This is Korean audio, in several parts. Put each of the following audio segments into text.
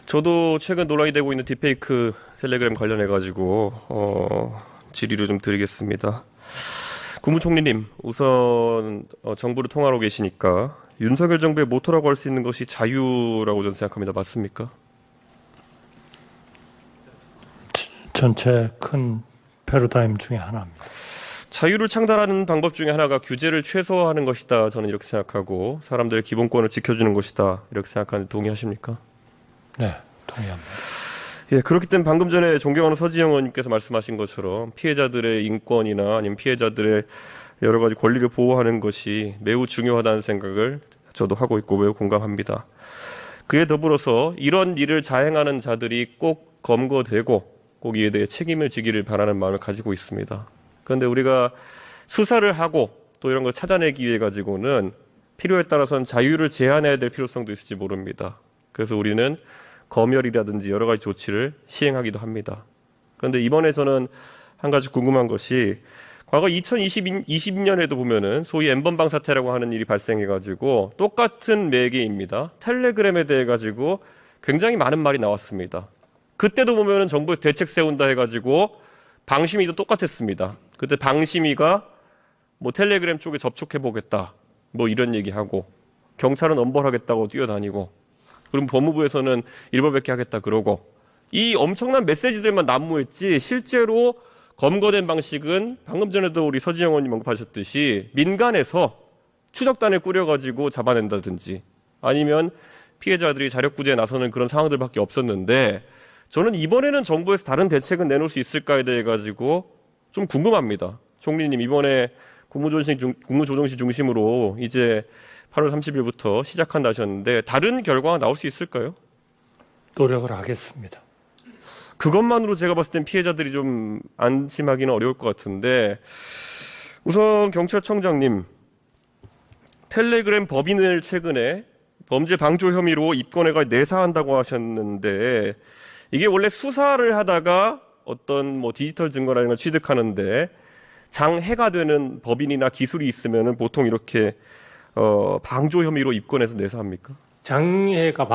저도 최근 논란이 되고 있는 딥페이크 텔레그램 관련해가지고 질의를 좀 드리겠습니다. 국무총리님, 우선 정부를 통하러 계시니까 윤석열 정부의 모토라고 할 수 있는 것이 자유라고 저는 생각합니다. 맞습니까? 전체 큰 패러다임 중에 하나입니다. 자유를 창달하는 방법 중에 하나가 규제를 최소화하는 것이다. 저는 이렇게 생각하고 사람들의 기본권을 지켜주는 것이다. 이렇게 생각하는데 동의하십니까? 네, 동의합니다. 예, 그렇기 때문에 방금 전에 존경하는 서지영 의원님께서 말씀하신 것처럼 피해자들의 인권이나 아니면 피해자들의 여러 가지 권리를 보호하는 것이 매우 중요하다는 생각을 저도 하고 있고 매우 공감합니다. 그에 더불어서 이런 일을 자행하는 자들이 꼭 검거되고 꼭 이에 대해 책임을 지기를 바라는 마음을 가지고 있습니다. 그런데 우리가 수사를 하고 또 이런 걸 찾아내기 위해 가지고는 필요에 따라서는 자유를 제한해야 될 필요성도 있을지 모릅니다. 그래서 우리는 검열이라든지 여러 가지 조치를 시행하기도 합니다. 그런데 이번에 저는 한 가지 궁금한 것이 과거 2020년에도 보면은 소위 N번방 사태라고 하는 일이 발생해가지고 똑같은 매개입니다. 텔레그램에 대해 가지고 굉장히 많은 말이 나왔습니다. 그때도 보면은 정부에서 대책 세운다 해가지고 방심위도 똑같았습니다. 그때 방심위가 뭐 텔레그램 쪽에 접촉해보겠다 뭐 이런 얘기하고 경찰은 엄벌하겠다고 뛰어다니고 그럼 법무부에서는 일벌백계 하겠다 그러고 이 엄청난 메시지들만 난무했지 실제로 검거된 방식은 방금 전에도 우리 서지영 의원님 언급하셨듯이 민간에서 추적단을 꾸려가지고 잡아낸다든지 아니면 피해자들이 자력구제에 나서는 그런 상황들밖에 없었는데 저는 이번에는 정부에서 다른 대책은 내놓을 수 있을까에 대해 가지고 좀 궁금합니다. 총리님 이번에 국무조정실 중심으로 이제 8월 30일부터 시작한다 하셨는데 다른 결과가 나올 수 있을까요? 노력을 하겠습니다. 그것만으로 제가 봤을 땐 피해자들이 좀 안심하기는 어려울 것 같은데 우선 경찰청장님 텔레그램 법인을 최근에 범죄 방조 혐의로 입건해가 내사한다고 하셨는데 이게 원래 수사를 하다가 어떤 뭐 디지털 증거라는 걸 취득하는데 장해가 되는 법인이나 기술이 있으면은 보통 이렇게 방조 혐의로 입건해서 내사합니까? 장애가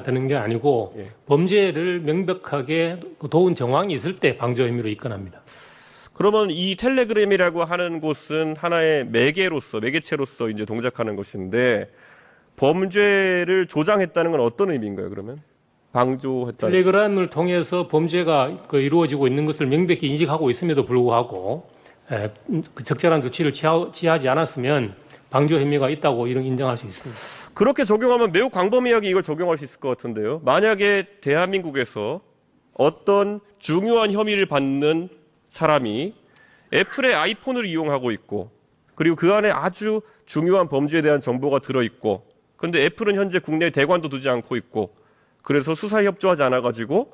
되는 게 아니고 예. 범죄를 명백하게 도운 정황이 있을 때 방조 혐의로 입건합니다. 그러면 이 텔레그램이라고 하는 곳은 하나의 매개체로서 이제 동작하는 것인데 범죄를 조장했다는 건 어떤 의미인가요? 그러면 방조했다. 텔레그램을 통해서 범죄가 이루어지고 있는 것을 명백히 인식하고 있음에도 불구하고 그 적절한 조치를 취하지 않았으면 방조 혐의가 있다고 인정할 수 있습니다. 그렇게 적용하면 매우 광범위하게 이걸 적용할 수 있을 것 같은데요. 만약에 대한민국에서 어떤 중요한 혐의를 받는 사람이 애플의 아이폰을 이용하고 있고 그리고 그 안에 아주 중요한 범죄에 대한 정보가 들어있고 그런데 애플은 현재 국내에 대관도 두지 않고 있고 그래서 수사에 협조하지 않아가지고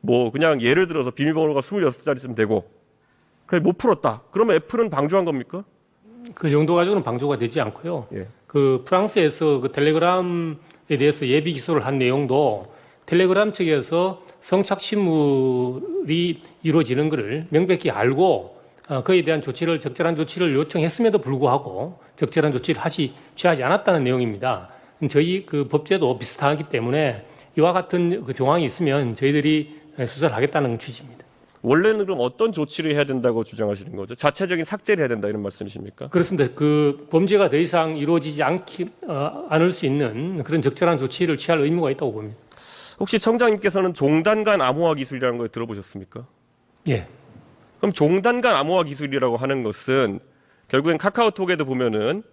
뭐 그냥 예를 들어서 비밀번호가 26자리쯤 되고 그래 못 풀었다. 그러면 애플은 방조한 겁니까? 그 정도 가지고는 방조가 되지 않고요. 예. 그 프랑스에서 그 텔레그램에 대해서 예비 기소를 한 내용도 텔레그램 측에서 성착취물이 이루어지는 것을 명백히 알고 그에 대한 적절한 조치를 요청했음에도 불구하고 적절한 조치를 취하지 않았다는 내용입니다. 저희 그 법제도 비슷하기 때문에 이와 같은 그 정황이 있으면 저희들이 수사를 하겠다는 취지입니다. 원래는 그럼 어떤 조치를 해야 된다고 주장하시는 거죠? 자체적인 삭제를 해야 된다 이런 말씀이십니까? 그렇습니다. 그 범죄가 더 이상 이루어지지 않을 수 있는 그런 적절한 조치를 취할 의무가 있다고 봅니다. 혹시 청장님께서는 종단간 암호화 기술이라는 걸 들어보셨습니까? 예. 그럼 종단간 암호화 기술이라고 하는 것은 결국엔 카카오톡에도 보면은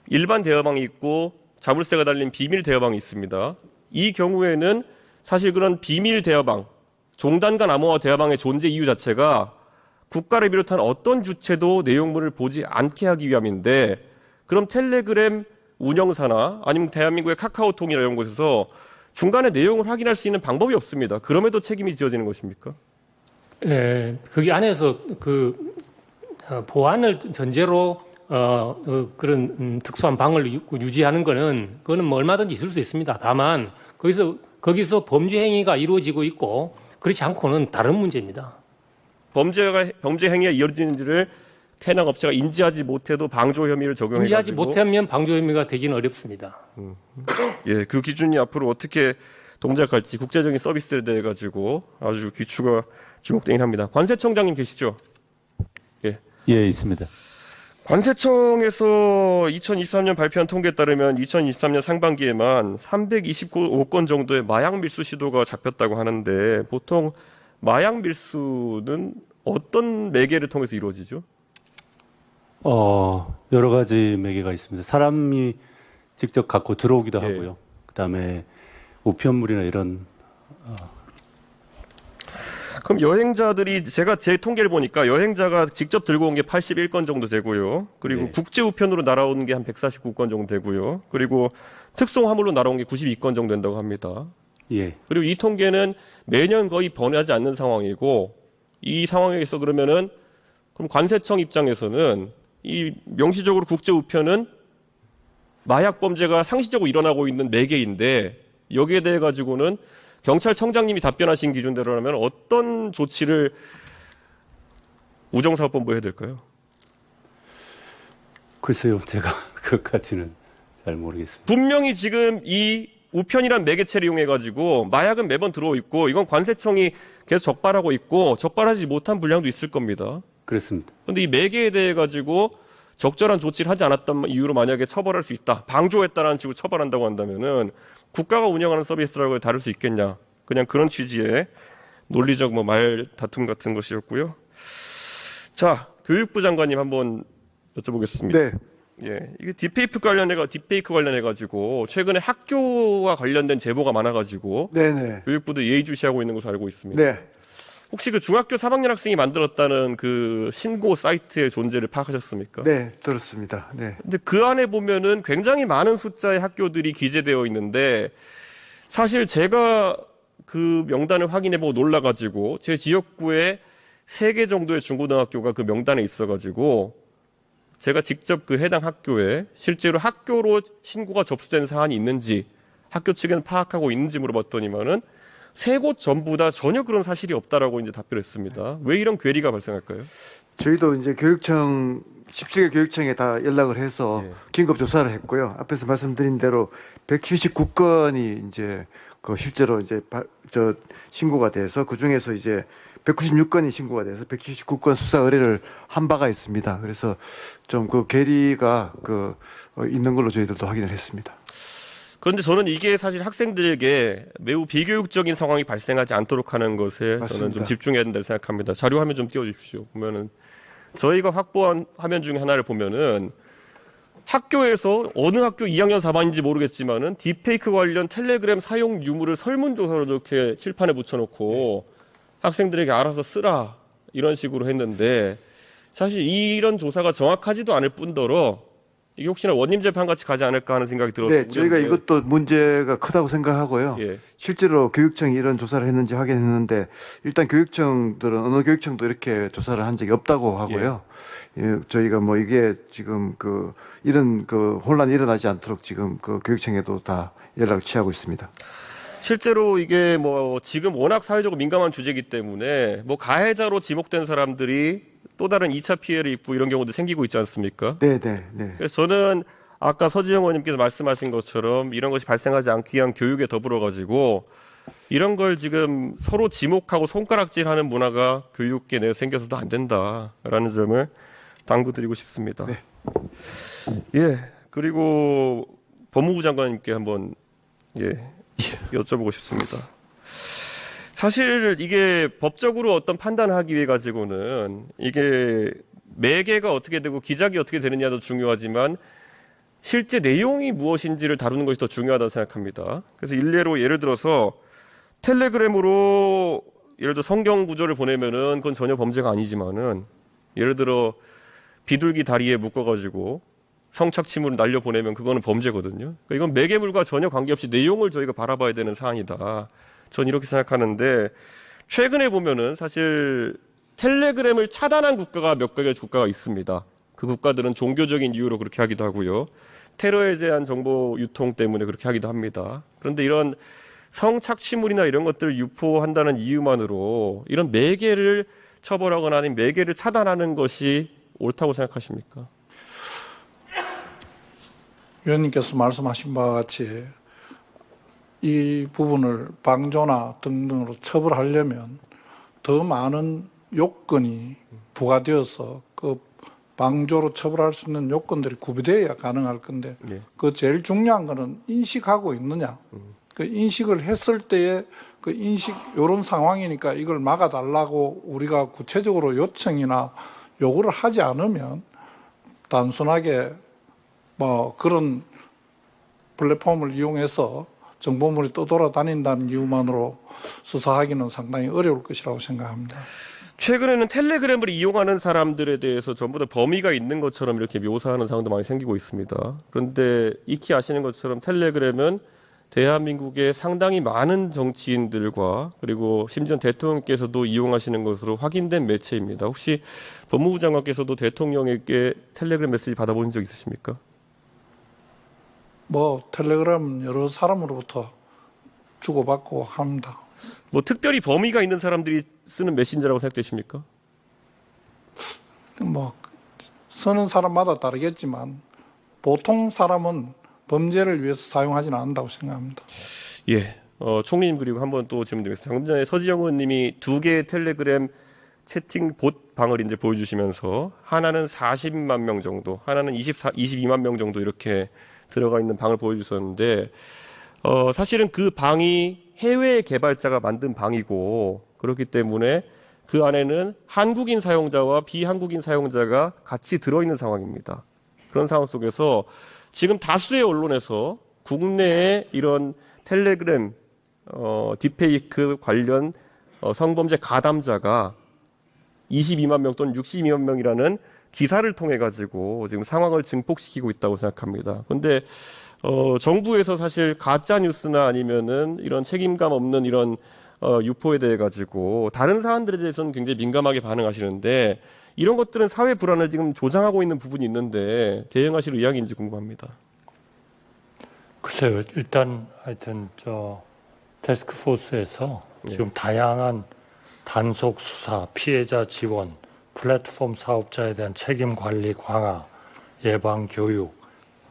일반 대화방이 있고 자물쇠가 달린 비밀 대화방이 있습니다. 이 경우에는 사실 그런 비밀 대화방, 종단간 암호화 대화방의 존재 이유 자체가 국가를 비롯한 어떤 주체도 내용물을 보지 않게 하기 위함인데 그럼 텔레그램 운영사나 아니면 대한민국의 카카오톡이나 이런 곳에서 중간에 내용을 확인할 수 있는 방법이 없습니다. 그럼에도 책임이 지어지는 것입니까? 예, 거기 안에서 그 보안을 전제로 그런 특수한 방을 유지하는 그거는 뭐 얼마든지 있을 수 있습니다. 다만 거기서 범죄 행위가 이루어지고 있고 그렇지 않고는 다른 문제입니다. 범죄 행위가 이어지는지를 해당 업체가 인지하지 못해도 방조 혐의를 적용해가지고 인지하지 못하면 방조 혐의가 되기는 어렵습니다. 예, 그 기준이 앞으로 어떻게 동작할지 국제적인 서비스에 대해 가지고 아주 귀추가 주목되긴 합니다. 관세청장님 계시죠? 예. 예, 있습니다. 관세청에서 2023년 발표한 통계에 따르면 2023년 상반기에만 325건 정도의 마약 밀수 시도가 잡혔다고 하는데 보통 마약 밀수는 어떤 매개를 통해서 이루어지죠? 여러 가지 매개가 있습니다. 사람이 직접 갖고 들어오기도 예. 하고요. 그다음에 우편물이나 이런 그럼 여행자들이 제가 제 통계를 보니까 여행자가 직접 들고 온 게 81건 정도 되고요. 그리고 네. 국제 우편으로 날아온 게 한 149건 정도 되고요. 그리고 특송 화물로 날아온 게 92건 정도 된다고 합니다. 예, 그리고 이 통계는 매년 거의 변하지 않는 상황이고 이 상황에서 그러면은 그럼 관세청 입장에서는 이 명시적으로 국제 우편은 마약 범죄가 상시적으로 일어나고 있는 매개인데 여기에 대해 가지고는 경찰청장님이 답변하신 기준대로라면 어떤 조치를 우정사업본부에 해야 될까요? 글쎄요, 제가 그것까지는 잘 모르겠습니다. 분명히 지금 이 우편이란 매개체를 이용해 가지고 마약은 매번 들어오 있고 이건 관세청이 계속 적발하고 있고 적발하지 못한 분량도 있을 겁니다. 그렇습니다. 그런데 이 매개에 대해 가지고 적절한 조치를 하지 않았던 이유로 만약에 처벌할 수 있다. 방조했다라는 식으로 처벌한다고 한다면은 국가가 운영하는 서비스라고 다룰 수 있겠냐. 그냥 그런 취지의 논리적 말 다툼 같은 것이었고요. 자, 교육부 장관님 한번 여쭤보겠습니다. 네. 예, 이게 딥페이크 관련해 가지고 최근에 학교와 관련된 제보가 많아 가지고 네네. 교육부도 예의주시하고 있는 것으로 알고 있습니다. 네. 혹시 그 중학교 3학년 학생이 만들었다는 그 신고 사이트의 존재를 파악하셨습니까? 네. 들었습니다. 네. 근데 그 안에 보면은 굉장히 많은 숫자의 학교들이 기재되어 있는데 사실 제가 그 명단을 확인해보고 놀라가지고 제 지역구에 3개 정도의 중고등학교가 그 명단에 있어가지고 제가 직접 그 해당 학교에 실제로 학교로 신고가 접수된 사안이 있는지 학교 측에는 파악하고 있는지 물어봤더니만은 3곳 전부 다 전혀 그런 사실이 없다라고 이제 답변했습니다. 왜 이런 괴리가 발생할까요? 저희도 이제 교육청 10개 교육청에 다 연락을 해서 예. 긴급 조사를 했고요. 앞에서 말씀드린 대로 179건이 이제 그 실제로 이제 신고가 돼서 그 중에서 이제 196건이 신고가 돼서 179건 수사 의뢰를 한 바가 있습니다. 그래서 좀 그 괴리가 있는 걸로 저희들도 확인을 했습니다. 그런데 저는 이게 사실 학생들에게 매우 비교육적인 상황이 발생하지 않도록 하는 것에 저는 맞습니다. 좀 집중해야 된다고 생각합니다. 자료 화면 좀 띄워주십시오. 보면은 저희가 확보한 화면 중에 하나를 보면은 학교에서 어느 학교 2학년 4반인지 모르겠지만은 딥페이크 관련 텔레그램 사용 유무를 설문조사로 이렇게 칠판에 붙여놓고 학생들에게 알아서 쓰라 이런 식으로 했는데 사실 이런 조사가 정확하지도 않을 뿐더러 이게 혹시나 원님 재판 같이 가지 않을까 하는 생각이 들어서 네, 저희가 이것도 문제가 크다고 생각하고요. 예. 실제로 교육청이 이런 조사를 했는지 확인했는데 일단 교육청들은 어느 교육청도 이렇게 조사를 한 적이 없다고 하고요. 예, 저희가 뭐 이게 지금 이런 혼란이 일어나지 않도록 지금 교육청에도 다 연락을 취하고 있습니다. 실제로 이게 뭐 지금 워낙 사회적으로 민감한 주제이기 때문에 뭐 가해자로 지목된 사람들이 또 다른 2차 피해를 입고 이런 경우도 생기고 있지 않습니까? 네, 네, 네. 그래서 저는 아까 서지영 의원님께서 말씀하신 것처럼 이런 것이 발생하지 않기 위한 교육에 더불어 가지고 이런 걸 지금 서로 지목하고 손가락질하는 문화가 교육계 내에 생겨서도 안 된다라는 점을 당부드리고 싶습니다. 네. 예. 그리고 법무부 장관님께 한번 여쭤보고 싶습니다. 사실 이게 법적으로 어떤 판단을 하기 위해 가지고는 이게 매개가 어떻게 되고 기작이 어떻게 되느냐도 중요하지만 실제 내용이 무엇인지를 다루는 것이 더 중요하다고 생각합니다. 그래서 일례로 예를 들어서 텔레그램으로 예를 들어 성경 구절을 보내면은 그건 전혀 범죄가 아니지만은 예를 들어 비둘기 다리에 묶어가지고 성착취물을 날려 보내면 그거는 범죄거든요. 그러니까 이건 매개물과 전혀 관계없이 내용을 저희가 바라봐야 되는 사안이다. 전 이렇게 생각하는데 최근에 보면은 사실 텔레그램을 차단한 국가가 몇 개의 국가가 있습니다. 그 국가들은 종교적인 이유로 그렇게 하기도 하고요. 테러에 대한 정보 유통 때문에 그렇게 하기도 합니다. 그런데 이런 성착취물이나 이런 것들을 유포한다는 이유만으로 이런 매개를 처벌하거나 아니면 매개를 차단하는 것이 옳다고 생각하십니까? 위원님께서 말씀하신 바와 같이 이 부분을 방조나 등등으로 처벌하려면 더 많은 요건이 부과되어서 그 방조로 처벌할 수 있는 요건들이 구비되어야 가능할 건데 예. 그 제일 중요한 거는 인식하고 있느냐. 그 인식을 했을 때에 그 인식 요런 상황이니까 이걸 막아달라고 우리가 구체적으로 요청이나 요구를 하지 않으면 단순하게 뭐 그런 플랫폼을 이용해서 정보물이 떠돌아다닌다는 이유만으로 수사하기는 상당히 어려울 것이라고 생각합니다. 최근에는 텔레그램을 이용하는 사람들에 대해서 전부 다 범위가 있는 것처럼 이렇게 묘사하는 상황도 많이 생기고 있습니다. 그런데 익히 아시는 것처럼 텔레그램은 대한민국의 상당히 많은 정치인들과 그리고 심지어 대통령께서도 이용하시는 것으로 확인된 매체입니다. 혹시 법무부 장관께서도 대통령에게 텔레그램 메시지 받아보신 적 있으십니까? 뭐 텔레그램 여러 사람으로부터 주고받고 합니다. 뭐 특별히 범위가 있는 사람들이 쓰는 메신저라고 생각되십니까? 뭐 쓰는 사람마다 다르겠지만 보통 사람은 범죄를 위해서 사용하지는 않는다고 생각합니다. 예. 총리님 그리고 한번 또 질문드리겠습니다. 방금 전에 서지영 의원님이 2개의 텔레그램 채팅 봇 방을 이제 보여주시면서 하나는 40만 명 정도, 하나는 22만 명 정도 이렇게 들어가 있는 방을 보여주셨는데 사실은 그 방이 해외 개발자가 만든 방이고 그렇기 때문에 그 안에는 한국인 사용자와 비한국인 사용자가 같이 들어있는 상황입니다. 그런 상황 속에서 지금 다수의 언론에서 국내에 이런 텔레그램 딥페이크 관련 성범죄 가담자가 22만 명 또는 62만 명이라는 기사를 통해 가지고 지금 상황을 증폭시키고 있다고 생각합니다. 그런데 정부에서 사실 가짜 뉴스나 아니면은 이런 책임감 없는 이런 유포에 대해 가지고 다른 사안들에 대해서는 굉장히 민감하게 반응하시는데 이런 것들은 사회 불안을 지금 조장하고 있는 부분이 있는데 대응하실 의향인지 궁금합니다. 글쎄요. 일단 하여튼 태스크포스에서 지금 다양한 단속 수사, 피해자 지원, 플랫폼 사업자에 대한 책임 관리 강화, 예방 교육,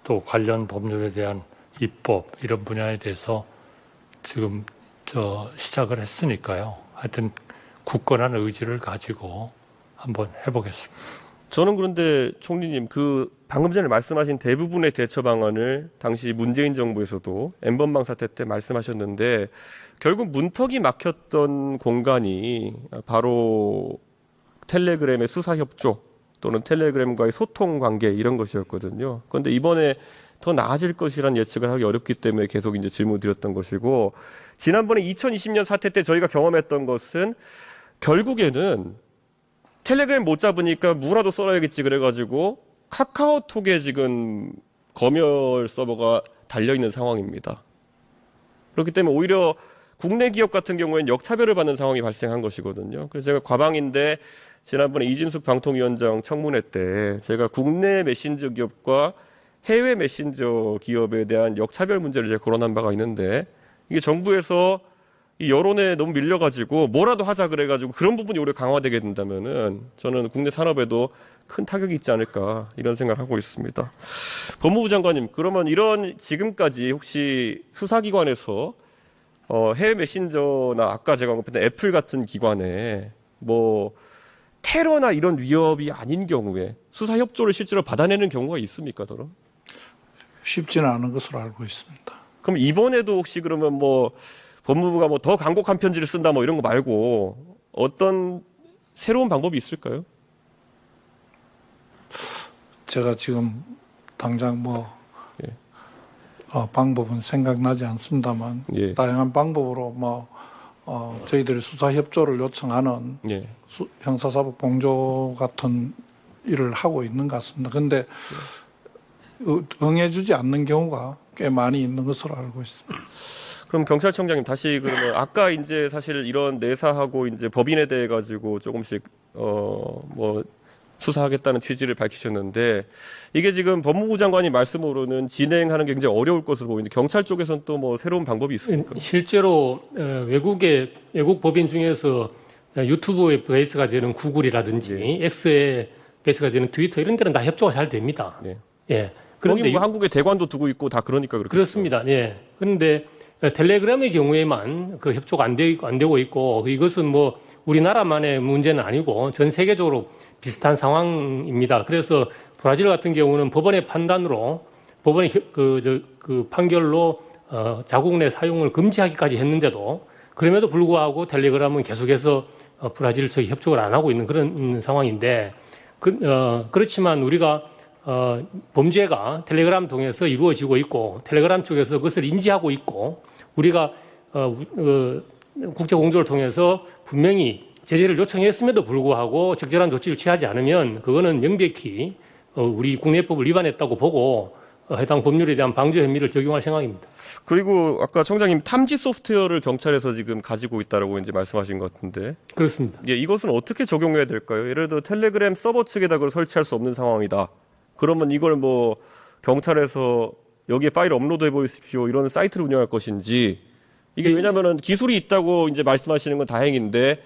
또 관련 법률에 대한 입법 이런 분야에 대해서 지금 시작을 했으니까요. 하여튼 굳건한 의지를 가지고 한번 해보겠습니다. 저는 그런데 총리님 그 방금 전에 말씀하신 대부분의 대처 방안을 당시 문재인 정부에서도 N번방 사태 때 말씀하셨는데 결국 문턱이 막혔던 공간이 바로 텔레그램의 수사 협조 또는 텔레그램과의 소통 관계 이런 것이었거든요. 그런데 이번에 더 나아질 것이란 예측을 하기 어렵기 때문에 계속 이제 질문 드렸던 것이고 지난번에 2020년 사태 때 저희가 경험했던 것은 결국에는 텔레그램 못 잡으니까 무라도 썰어야겠지 그래가지고 카카오톡에 지금 검열 서버가 달려있는 상황입니다. 그렇기 때문에 오히려 국내 기업 같은 경우에는 역차별을 받는 상황이 발생한 것이거든요. 그래서 제가 과방인데 지난번에 이진숙 방통위원장 청문회 때 제가 국내 메신저 기업과 해외 메신저 기업에 대한 역차별 문제를 제가 거론한 바가 있는데 이게 정부에서 이 여론에 너무 밀려가지고 뭐라도 하자 그래가지고 그런 부분이 오히려 강화되게 된다면은 저는 국내 산업에도 큰 타격이 있지 않을까 이런 생각을 하고 있습니다. 법무부 장관님, 그러면 이런 지금까지 혹시 수사기관에서 해외 메신저나 아까 제가 언급했던 애플 같은 기관에 뭐 테러나 이런 위협이 아닌 경우에 수사 협조를 실제로 받아내는 경우가 있습니까, 더러? 쉽지는 않은 것으로 알고 있습니다. 그럼 이번에도 혹시 그러면 뭐 법무부가 뭐 더 강곡한 편지를 쓴다 뭐 이런 거 말고 어떤 새로운 방법이 있을까요? 제가 지금 당장 방법은 생각나지 않습니다만 예. 다양한 방법으로 저희들이 수사 협조를 요청하는 예. 형사사법 공조 같은 일을 하고 있는 것 같습니다. 그런데 응해주지 않는 경우가 꽤 많이 있는 것으로 알고 있습니다. 그럼 경찰청장님 다시 그러면 아까 이제 사실 이런 내사하고 이제 법인에 대해 가지고 조금씩 뭐 수사하겠다는 취지를 밝히셨는데 이게 지금 법무부 장관이 말씀으로는 진행하는 게 굉장히 어려울 것으로 보이는데 경찰 쪽에서는 또 뭐 새로운 방법이 있습니까? 실제로 외국 법인 중에서 유튜브에 베이스가 되는 구글이라든지 X에 베이스가 되는 트위터 이런 데는 다 협조가 잘 됩니다. 네. 예. 그런데 뭐 한국에 대관도 두고 있고 다 그러니까 그렇겠죠. 그렇습니다. 예. 그런데 텔레그램의 경우에만 그 협조가 안 되고 있고 이것은 뭐 우리나라만의 문제는 아니고 전 세계적으로 비슷한 상황입니다. 그래서 브라질 같은 경우는 법원의 판단으로 법원의 그 판결로 자국 내 사용을 금지하기까지 했는데도 그럼에도 불구하고 텔레그램은 계속해서 브라질 측이 협조를 안 하고 있는 그런 상황인데 그렇지만 우리가 범죄가 텔레그램 통해서 이루어지고 있고 텔레그램 쪽에서 그것을 인지하고 있고 우리가 국제 공조를 통해서 분명히 제재를 요청했음에도 불구하고 적절한 조치를 취하지 않으면 그거는 명백히 우리 국내법을 위반했다고 보고 해당 법률에 대한 방조 혐의를 적용할 생각입니다. 그리고 아까 청장님 탐지 소프트웨어를 경찰에서 지금 가지고 있다라고 이제 말씀하신 것 같은데. 그렇습니다. 예, 이것은 어떻게 적용해야 될까요? 예를 들어 텔레그램 서버 측에다 그걸 설치할 수 없는 상황이다. 그러면 이걸 뭐 경찰에서 여기에 파일 업로드해 보십시오 이런 사이트를 운영할 것인지 이게 왜냐면은 기술이 있다고 이제 말씀하시는 건 다행인데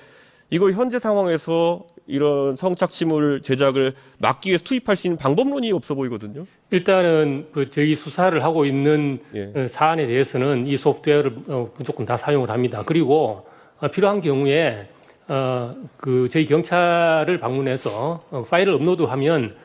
이걸 현재 상황에서 이런 성착취물 제작을 막기 위해서 투입할 수 있는 방법론이 없어 보이거든요. 일단은 저희 수사를 하고 있는 예. 사안에 대해서는 이 소프트웨어를 무조건 다 사용을 합니다. 그리고 필요한 경우에 저희 경찰을 방문해서 파일을 업로드하면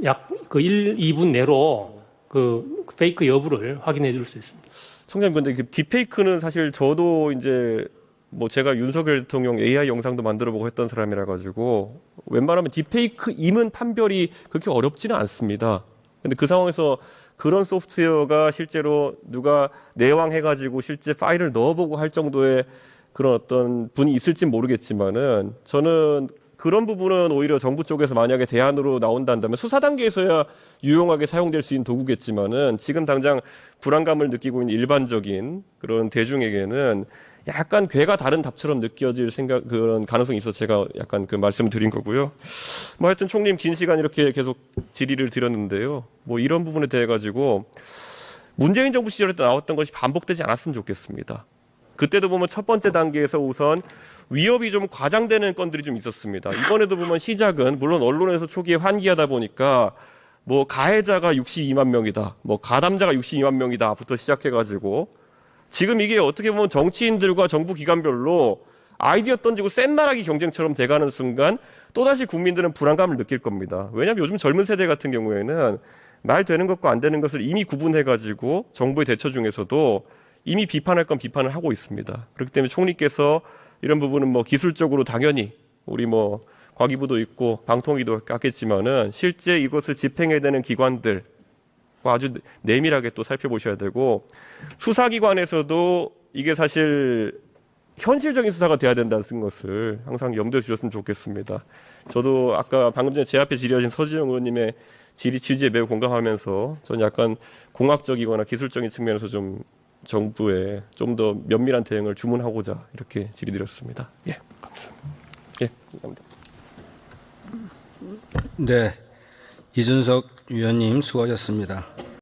약 1, 2분 내로 그 페이크 여부를 확인해 줄 수 있습니다. 청장님 근데 딥페이크는 사실 저도 이제 뭐 제가 윤석열 대통령 AI 영상도 만들어보고 했던 사람이라 가지고 웬만하면 딥페이크임은 판별이 그렇게 어렵지는 않습니다. 근데 그 상황에서 그런 소프트웨어가 실제로 누가 내왕해가지고 실제 파일을 넣어보고 할 정도의 그런 어떤 분이 있을진 모르겠지만은 저는 그런 부분은 오히려 정부 쪽에서 만약에 대안으로 나온다면 수사 단계에서야 유용하게 사용될 수 있는 도구겠지만은 지금 당장 불안감을 느끼고 있는 일반적인 그런 대중에게는 약간 괴가 다른 답처럼 느껴질 그런 가능성이 있어서 제가 약간 그 말씀을 드린 거고요. 뭐 하여튼 총님 긴 시간 이렇게 계속 질의를 드렸는데요. 뭐 이런 부분에 대해 가지고 문재인 정부 시절에 나왔던 것이 반복되지 않았으면 좋겠습니다. 그때도 보면 첫 번째 단계에서 우선 위협이 좀 과장되는 건들이 좀 있었습니다. 이번에도 보면 시작은 물론 언론에서 초기에 환기하다 보니까 뭐 가해자가 62만 명이다, 뭐 가담자가 62만 명이다부터 시작해가지고 지금 이게 어떻게 보면 정치인들과 정부 기관별로 아이디어 던지고 센말하기 경쟁처럼 돼가는 순간 또다시 국민들은 불안감을 느낄 겁니다. 왜냐하면 요즘 젊은 세대 같은 경우에는 말 되는 것과 안 되는 것을 이미 구분해가지고 정부의 대처 중에서도 이미 비판할 건 비판을 하고 있습니다. 그렇기 때문에 총리께서 이런 부분은 뭐 기술적으로 당연히 우리 뭐 과기부도 있고 방통위도 깎겠지만은 실제 이것을 집행해야 되는 기관들 아주 내밀하게 또 살펴보셔야 되고 수사기관에서도 이게 사실 현실적인 수사가 돼야 된다는 것을 항상 염두에 두셨으면 좋겠습니다. 저도 아까 방금 전에 제 앞에 질의하신 서지영 의원님의 취지에 매우 공감하면서 저는 약간 공학적이거나 기술적인 측면에서 좀 정부에 좀 더 면밀한 대응을 주문하고자 이렇게 질의드렸습니다. 예, 감사합니다. 예, 감사합니다. 네, 이준석 위원님 수고하셨습니다.